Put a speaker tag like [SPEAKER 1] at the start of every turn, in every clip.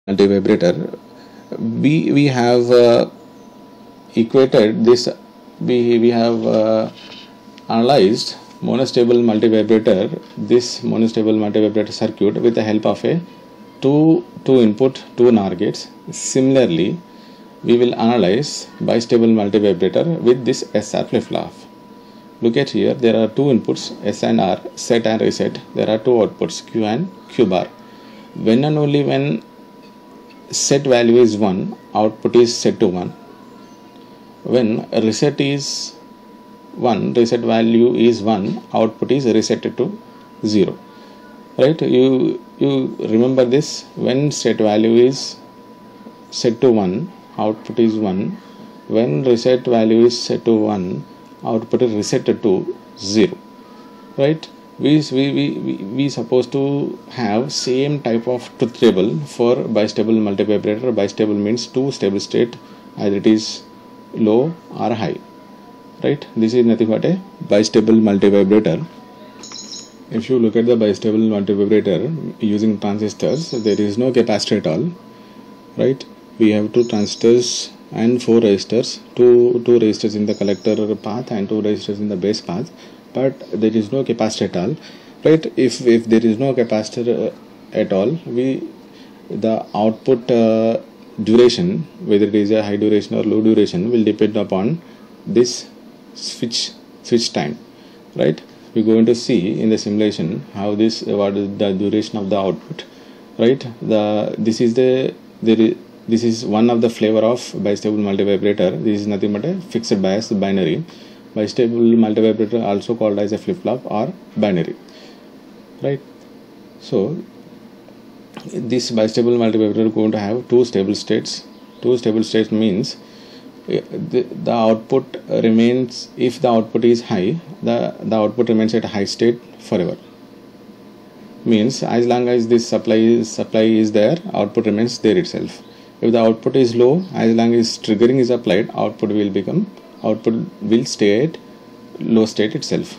[SPEAKER 1] multivibrator, we have equated this, we have analyzed monostable multivibrator, this monostable multivibrator circuit with the help of a two input, two NOR gates. Similarly, we will analyze bistable multivibrator with this SR flip-flop. Look at here, there are two inputs S and R, set and reset. There are two outputs Q and Q bar. When and only when set value is 1, output is set to 1. When reset is 1, reset value is 1, output is resetted to 0. Right? You remember this. When set value is set to 1, output is 1. When reset value is set to 1, output is resetted to 0. Right? We supposed to have same type of truth table for bistable multivibrator. Bistable means two stable state, either it is low or high. Right? This is nothing but a bistable multivibrator. If you look at the bistable multivibrator using transistors, there is no capacitor at all. Right? We have two transistors and four resistors, two resistors in the collector path and two resistors in the base path, but there is no capacitor at all. Right? If there is no capacitor at all, the output duration, whether it is a high duration or low duration, will depend upon this switch time. Right? We are going to see in the simulation how this, what is the duration of the output. Right? This is one of the flavor of bistable multivibrator. This is nothing but a fixed bias binary. Bistable multivibrator also called as a flip-flop or binary. Right? So this bistable multivibrator is going to have two stable states. Two stable states means the output remains, if the output is high, the output remains at a high state forever. Means as long as this supply is there, output remains there itself. If the output is low, as long as triggering is applied, output will stay at low state itself.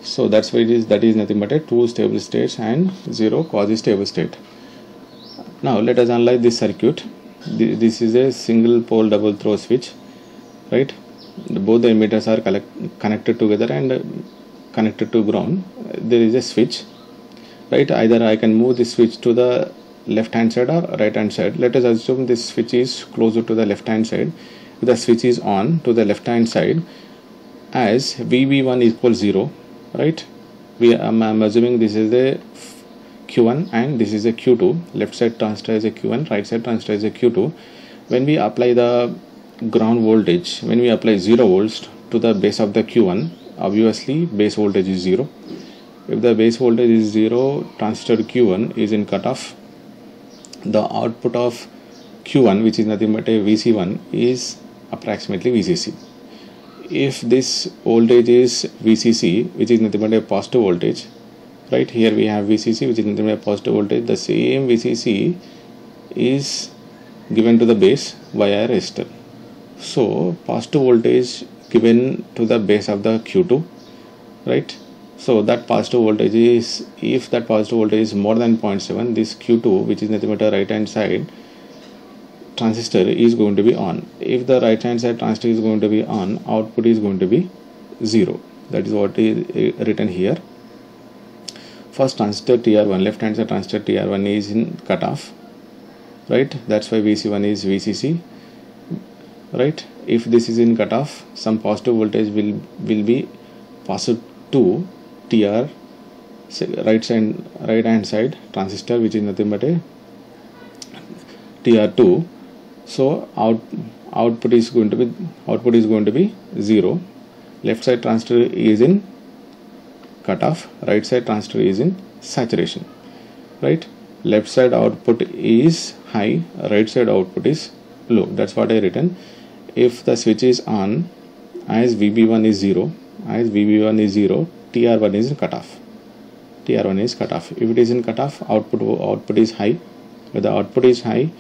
[SPEAKER 1] So that's why that is nothing but a two stable states and zero quasi-stable state. Now let us analyze this circuit. This is a single pole double throw switch. Right? Both the emitters are connected together and connected to ground. There is a switch. Right? Either I can move this switch to the left hand side or right hand side. Let us assume this switch is closer to the left hand side. If the switch is on to the left hand side, as VB1 equals 0, right? I'm assuming this is the Q1 and this is a Q2. Left side transistor is a Q1, right side transistor is a Q2. When we apply the ground voltage, when we apply 0 volts to the base of the Q1, obviously base voltage is 0. If the base voltage is 0, transistor Q1 is in cutoff. The output of Q1, which is nothing but a VC1, is approximately VCC. If this voltage is VCC, which is nothing but a positive voltage, right? Here we have VCC, which is nothing but a positive voltage. The same VCC is given to the base via a resistor. So positive voltage given to the base of the Q2, right? So that positive voltage is, if that positive voltage is more than 0.7, this Q2, which is nothing but a right hand side transistor, is going to be on. If the right hand side transistor is going to be on, output is going to be 0. That is what is written here. First transistor TR1, left hand side transistor TR1 is in cutoff. Right? That's why VC1 is VCC. Right? If this is in cutoff, some positive voltage will be passed to TR right hand side transistor, which is nothing but a TR2. So output is going to be 0. Left side transistor is in cutoff, right side transistor is in saturation. Right? Left side output is high, right side output is low. That's what I written. If the switch is on, as VB1 is 0, TR1 is in cutoff. TR1 is cutoff. If it is in cutoff, output is high. If the output is high,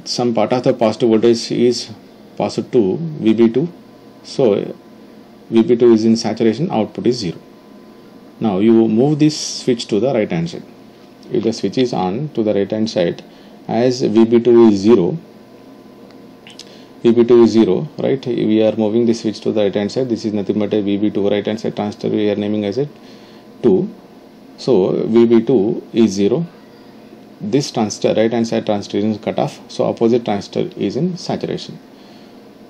[SPEAKER 1] some part of the positive voltage is passed to VB2. So VB2 is in saturation, output is 0. Now you move this switch to the right hand side. if the switch is on to the right hand side, as VB2 is 0, VB2 is 0, right? We are moving the switch to the right hand side. This is nothing but a VB2 right hand side transistor. We are naming as a 2. So VB2 is 0. This transistor, right hand side transistor, is cut off. So opposite transistor is in saturation.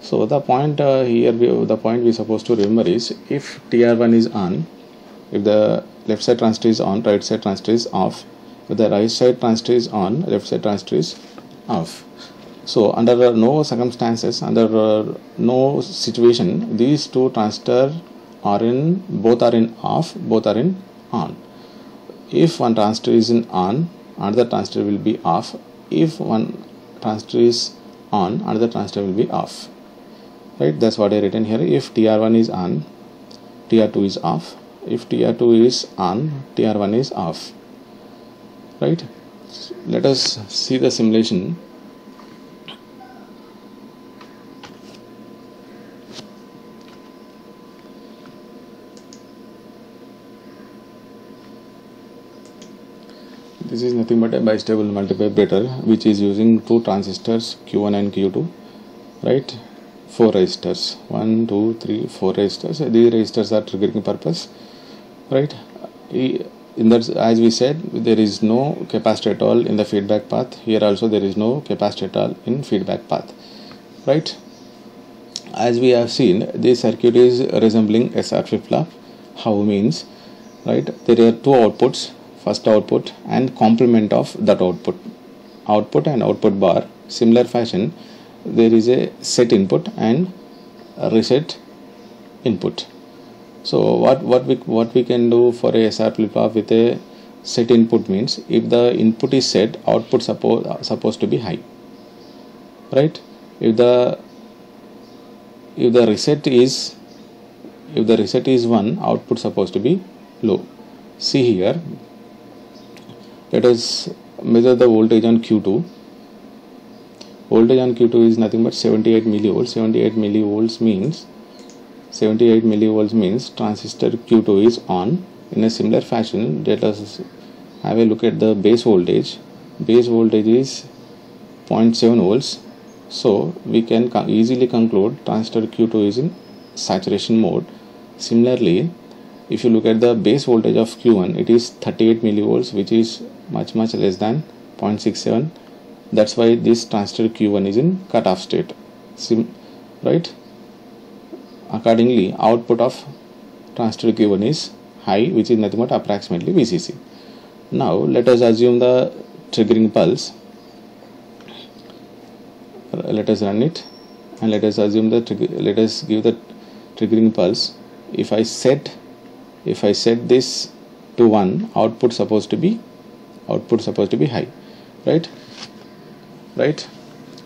[SPEAKER 1] So the point here, the point we are supposed to remember is, if TR1 is on, if the left side transistor is on, right side transistor is off. If the right side transistor is on, left side transistor is off. So under no circumstances, under no situation, these two transistors are in, both are in off, both are in on. If one transistor is in on, another transistor will be off. If one transistor is on, another transistor will be off. Right? That's what I written here. If TR1 is on, TR2 is off. If TR2 is on, TR1 is off. Right? Let us see the simulation. This is nothing but a bistable multivibrator which is using two transistors Q1 and Q2, right? 4 resistors, 1, 2, 3, 4 resistors. These resistors are triggering purpose, right? In that, as we said, there is no capacitor at all in the feedback path. Here also there is no capacitor at all in feedback path, right? As we have seen, this circuit is resembling SR flip-flop. How means, right? There are two outputs. First output and complement of that output and output bar. Similar fashion, there is a set input and a reset input. So what we can do for a SR flip-flop with a set input means, if the input is set, output supposed to be high, right? If the reset is 1, output supposed to be low. See here. Let us measure the voltage on Q2. Voltage on Q2 is nothing but 78 millivolts. 78 millivolts means transistor Q2 is on. In a similar fashion, let us have a look at the base voltage. Base voltage is 0.7 volts. So we can easily conclude transistor Q2 is in saturation mode. Similarly, if you look at the base voltage of Q1, it is 38 millivolts, which is much less than 0.67. That's why this transistor Q1 is in cutoff state, right? Accordingly, output of transistor Q1 is high, which is nothing but approximately VCC. Now let us assume the triggering pulse. Let us run it and let us assume that let us give the triggering pulse. If I set this to 1, output supposed to be high, right?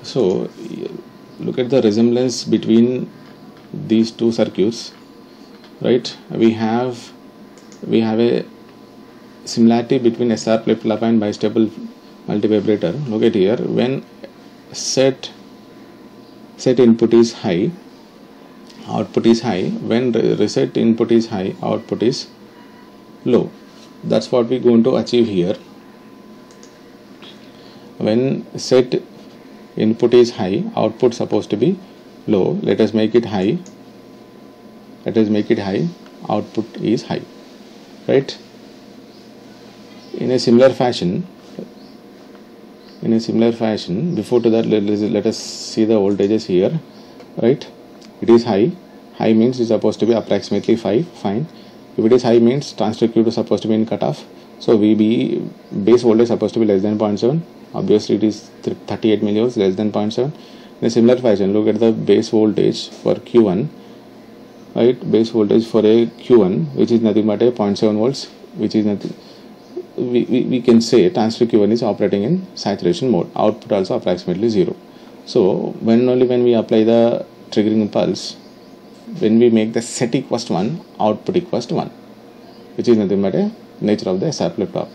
[SPEAKER 1] So look at the resemblance between these two circuits, right? We have a similarity between SR flip-flop and bistable multivibrator. Look at here, when set input is high, output is high. When reset input is high, output is low. That's what we're going to achieve here. When set input is high, output supposed to be low. Let us make it high. Output is high, right? In a similar fashion, before to that, let us see the voltages here, right? It is high. High means it's supposed to be approximately 5. Fine. If it is high means transistor Q2 is supposed to be in cutoff. So VB base voltage supposed to be less than 0.7. Obviously it is 38 millivolts, less than 0.7. In a similar fashion, look at the base voltage for Q1, right? Base voltage for a Q1, which is nothing but a 0.7 volts, which is nothing. We can say transistor Q1 is operating in saturation mode. Output also approximately 0. So when we apply the triggering pulse, when we make the set equals to 1, output equals to 1, which is nothing but a nature of the SR flip-flop.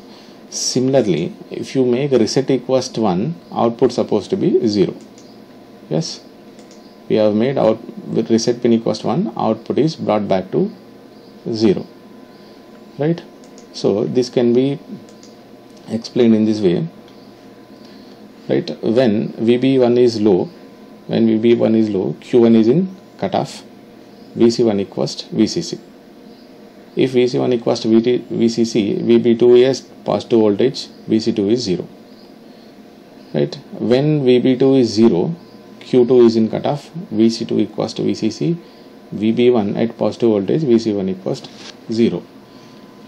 [SPEAKER 1] Similarly, if you make reset equals to 1, output supposed to be 0. Yes, we have made out with reset pin equals to 1, output is brought back to 0, right? So this can be explained in this way, right? When VB1 is low, Q1 is in cutoff, VC1 equals to VCC. If VC1 equals to VCC, VB2 is positive voltage, VC2 is 0. Right? When VB2 is 0, Q2 is in cutoff, VC2 equals to VCC, VB1 at positive voltage, VC1 equals to 0.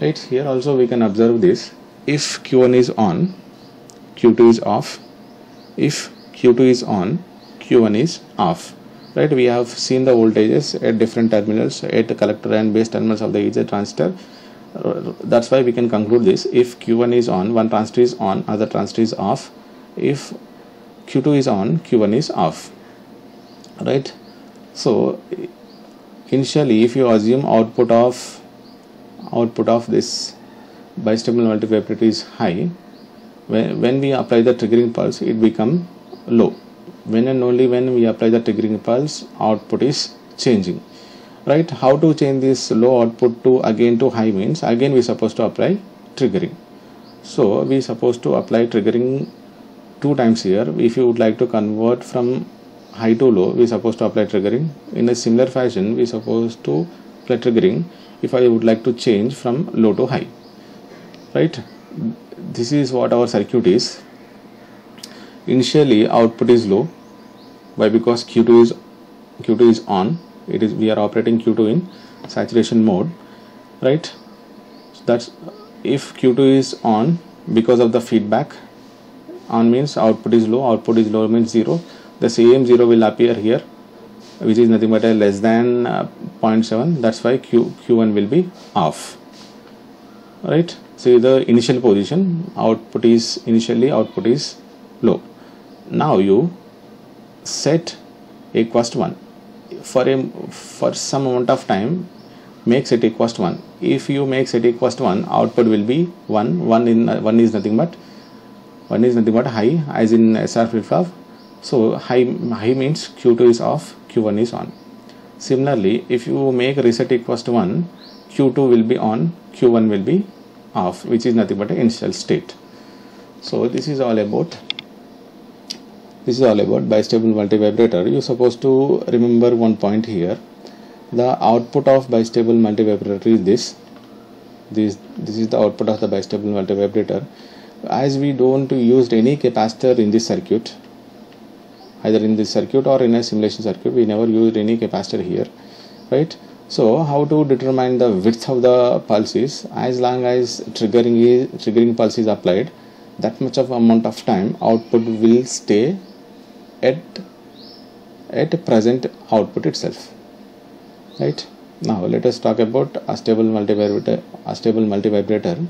[SPEAKER 1] Right? Here also we can observe this. If Q1 is on, Q2 is off. If Q2 is on, Q1 is off. Right? We have seen the voltages at different terminals, at the collector and base terminals of the each transistor. That's why we can conclude this. If Q1 is on, one transistor is on, other transistor is off. If Q2 is on, Q1 is off. Right? So initially, if you assume output of this bistable multivibrator is high, when we apply the triggering pulse, it become low. When and only when we apply the triggering pulse, output is changing. Right? How to change this low output to high means, again we supposed to apply triggering. So we supposed to apply triggering 2 times here. If you would like to convert from high to low, we supposed to apply triggering. In a similar fashion, we supposed to apply triggering if I would like to change from low to high. Right? This is what our circuit is. Initially output is low. Why? Because Q2 is on. We are operating Q2 in saturation mode. Right? So that's if Q2 is on, because of the feedback, on means output is low means 0. The same 0 will appear here, which is nothing but a less than 0.7. That's why Q1 will be off. Right? So the initial position, output is low. Now you set a equals to 1 for some amount of time. Make set equals to 1. If you make set equals to 1, output will be 1. 1 is nothing but high, as in SR flip-flop. So high means Q2 is off, Q1 is on. Similarly, if you make reset equals to 1, Q2 will be on, Q1 will be off, which is nothing but an initial state. So this is all about bistable multivibrator. You are supposed to remember one point here. The output of bistable multivibrator is this. This is the output of the bistable multivibrator. As we don't use any capacitor in this circuit, either in this circuit or in a simulation circuit, we never used any capacitor here. Right? So how to determine the width of the pulse is, as long as triggering pulse is applied, that much of amount of time output will stay at present output itself. Right? Now let us talk about a stable multivibrator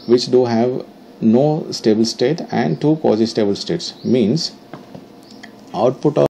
[SPEAKER 1] which do have no stable state and 2 quasi-stable states. Means output of